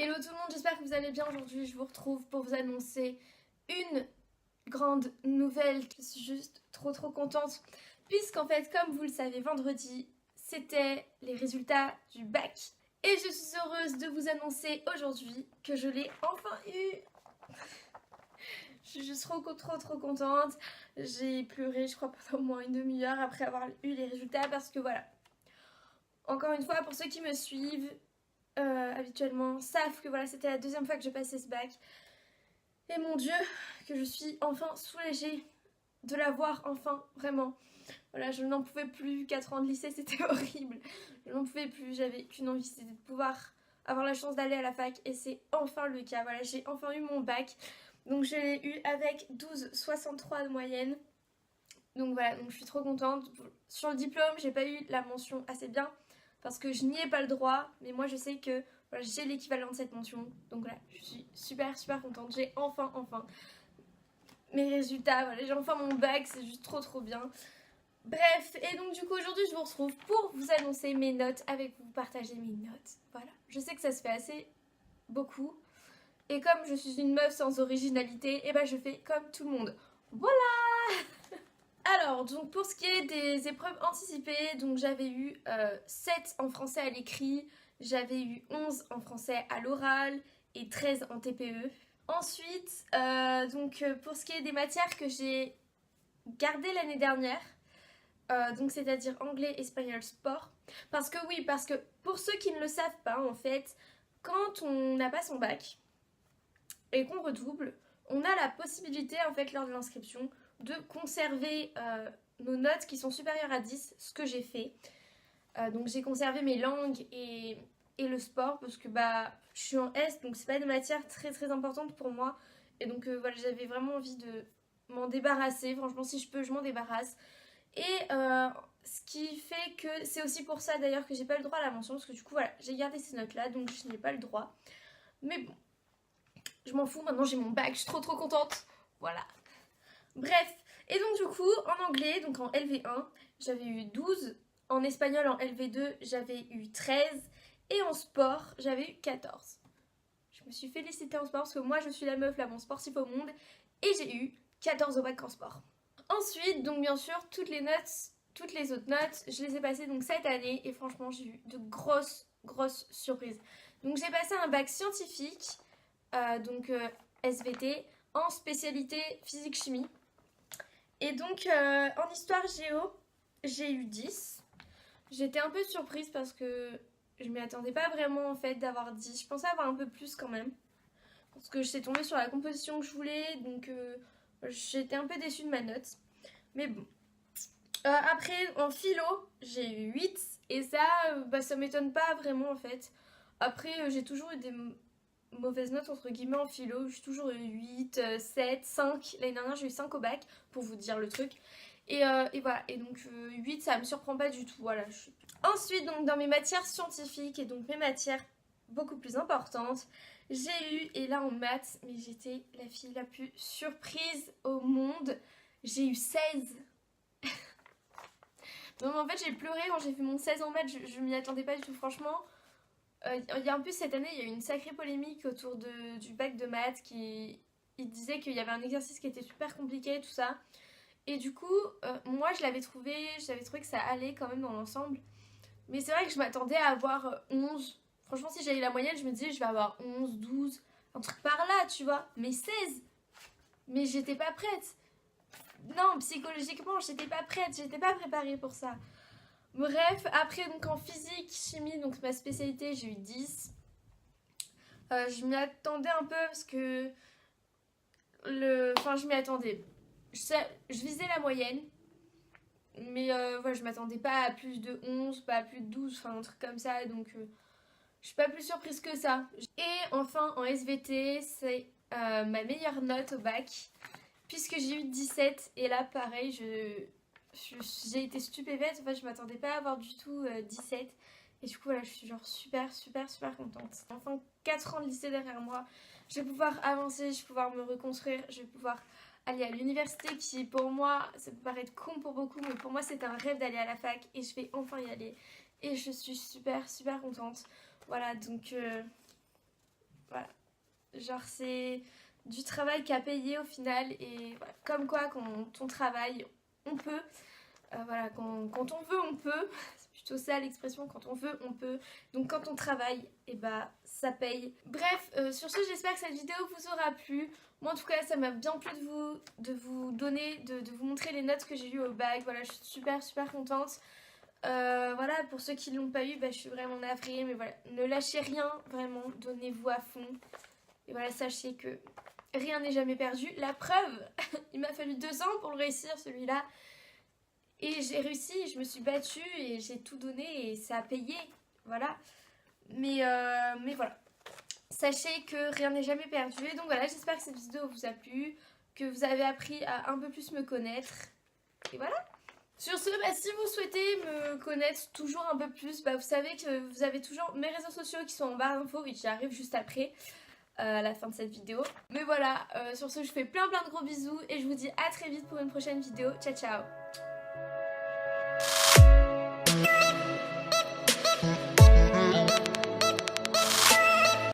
Hello tout le monde, j'espère que vous allez bien. Aujourd'hui je vous retrouve pour vous annoncer une grande nouvelle. Je suis juste trop contente puisqu'en fait, comme vous le savez, vendredi c'était les résultats du bac. Et je suis heureuse de vous annoncer aujourd'hui que je l'ai enfin eu. Je suis juste trop contente. J'ai pleuré je crois pendant au moins une demi-heure après avoir eu les résultats parce que voilà. Encore une fois, pour ceux qui me suivent, habituellement savent que voilà, c'était la deuxième fois que je passais ce bac. Et mon Dieu, que je suis enfin soulagée de l'avoir enfin, vraiment. Voilà, je n'en pouvais plus, 4 ans de lycée c'était horrible. Je n'en pouvais plus, j'avais qu'une envie, c'était de pouvoir avoir la chance d'aller à la fac et c'est enfin le cas. Voilà, j'ai enfin eu mon bac. Donc je l'ai eu avec 12,63 de moyenne. Donc voilà, donc je suis trop contente. Sur le diplôme, j'ai pas eu la mention assez bien parce que je n'y ai pas le droit, mais moi je sais que voilà, j'ai l'équivalent de cette mention. Donc voilà, je suis super contente. J'ai enfin mes résultats, voilà, j'ai enfin mon bac, c'est juste trop bien. Bref, et donc du coup aujourd'hui je vous retrouve pour vous annoncer mes notes, avec vous partager mes notes. Voilà, je sais que ça se fait assez beaucoup. Et comme je suis une meuf sans originalité, et ben je fais comme tout le monde. Voilà. Alors, donc pour ce qui est des épreuves anticipées, donc j'avais eu 7 en français à l'écrit, j'avais eu 11 en français à l'oral et 13 en TPE. Ensuite, pour ce qui est des matières que j'ai gardées l'année dernière, donc c'est-à-dire anglais, espagnol, sport, parce que pour ceux qui ne le savent pas en fait, quand on n'a pas son bac et qu'on redouble, on a la possibilité en fait lors de l'inscription de conserver nos notes qui sont supérieures à 10, ce que j'ai fait. Donc j'ai conservé mes langues et le sport parce que bah je suis en S, donc c'est pas des matières très importantes pour moi. Et donc voilà, j'avais vraiment envie de m'en débarrasser. Franchement, si je peux, je m'en débarrasse. Et ce qui fait que c'est aussi pour ça d'ailleurs que j'ai pas le droit à la mention, parce que du coup voilà, j'ai gardé ces notes là, donc je n'ai pas le droit. Mais bon, je m'en fous, maintenant j'ai mon bac, je suis trop contente. Voilà. Bref, et donc du coup, en anglais, donc en LV1, j'avais eu 12, en espagnol en LV2, j'avais eu 13, et en sport, j'avais eu 14. Je me suis félicitée en sport parce que moi je suis la meuf la moins sportive au monde, et j'ai eu 14 au bac en sport. Ensuite, donc bien sûr, toutes les autres notes, je les ai passées donc cette année, et franchement j'ai eu de grosses surprises. Donc j'ai passé un bac scientifique, SVT, en spécialité physique-chimie. Et donc en histoire géo, j'ai eu 10. J'étais un peu surprise parce que je m'y attendais pas vraiment en fait d'avoir 10. Je pensais avoir un peu plus quand même. Parce que j'étais tombée sur la composition que je voulais, donc j'étais un peu déçue de ma note. Mais bon. Après, en philo, j'ai eu 8. Et ça, ça m'étonne pas vraiment en fait. Après, j'ai toujours eu des mauvaises notes entre guillemets en philo. J'ai toujours eu 8, 7, 5. L'année dernière, j'ai eu 5 au bac, pour vous dire le truc. Et voilà, et donc 8 ça me surprend pas du tout, voilà. Ensuite, donc dans mes matières scientifiques et donc mes matières beaucoup plus importantes, j'ai eu, et là en maths, mais j'étais la fille la plus surprise au monde, j'ai eu 16. Donc en fait j'ai pleuré quand j'ai fait mon 16 en maths, je m'y attendais pas du tout franchement. Il y a en plus cette année il y a eu une sacrée polémique autour du bac de maths il disait qu'il y avait un exercice qui était super compliqué, tout ça. Et du coup, moi j'avais trouvé que ça allait quand même dans l'ensemble. Mais c'est vrai que je m'attendais à avoir 11. Franchement, si j'avais la moyenne, je me disais je vais avoir 11, 12, un truc par là, tu vois. Mais 16. Mais j'étais pas prête. Non, psychologiquement, j'étais pas prête, j'étais pas préparée pour ça. Bref, après, donc en physique, chimie, donc ma spécialité, j'ai eu 10. Je m'y attendais un peu parce que. Enfin, je m'y attendais. Je visais la moyenne. Mais voilà, je m'attendais pas à plus de 11, pas à plus de 12, enfin un truc comme ça. Donc je suis pas plus surprise que ça. Et enfin en SVT, c'est ma meilleure note au bac. Puisque j'ai eu 17. Et là pareil, j'ai été stupéfaite. En fait, je m'attendais pas à avoir du tout 17. Et du coup, voilà, je suis genre super contente. Enfin, 4 ans de lycée derrière moi. Je vais pouvoir avancer, je vais pouvoir me reconstruire, je vais pouvoir aller à l'université qui, pour moi, ça peut paraître con pour beaucoup, mais pour moi, c'est un rêve d'aller à la fac et je vais enfin y aller. Et je suis super contente. Voilà, donc Genre c'est du travail qu'à payer au final et voilà, comme quoi quand on travaille on peut, voilà, quand on veut on peut, c'est plutôt ça l'expression, quand on veut on peut, donc quand on travaille et bah ça paye. Bref, sur ce j'espère que cette vidéo vous aura plu. Moi en tout cas ça m'a bien plu de vous donner, de vous montrer les notes que j'ai eues au bac, voilà je suis super contente. Voilà, pour ceux qui l'ont pas eu, bah, je suis vraiment navrée, mais voilà, ne lâchez rien, vraiment, donnez-vous à fond. Et voilà, sachez que rien n'est jamais perdu. La preuve, il m'a fallu 2 ans pour le réussir celui-là. Et j'ai réussi, je me suis battue et j'ai tout donné et ça a payé. Voilà. Mais voilà. Sachez que rien n'est jamais perdu. Et donc voilà, j'espère que cette vidéo vous a plu, que vous avez appris à un peu plus me connaître. Et voilà. Sur ce, bah, si vous souhaitez me connaître toujours un peu plus, bah, vous savez que vous avez toujours mes réseaux sociaux qui sont en barre d'infos et qui arrivent juste après à la fin de cette vidéo. Mais voilà, sur ce, je fais plein de gros bisous et je vous dis à très vite pour une prochaine vidéo. Ciao ciao.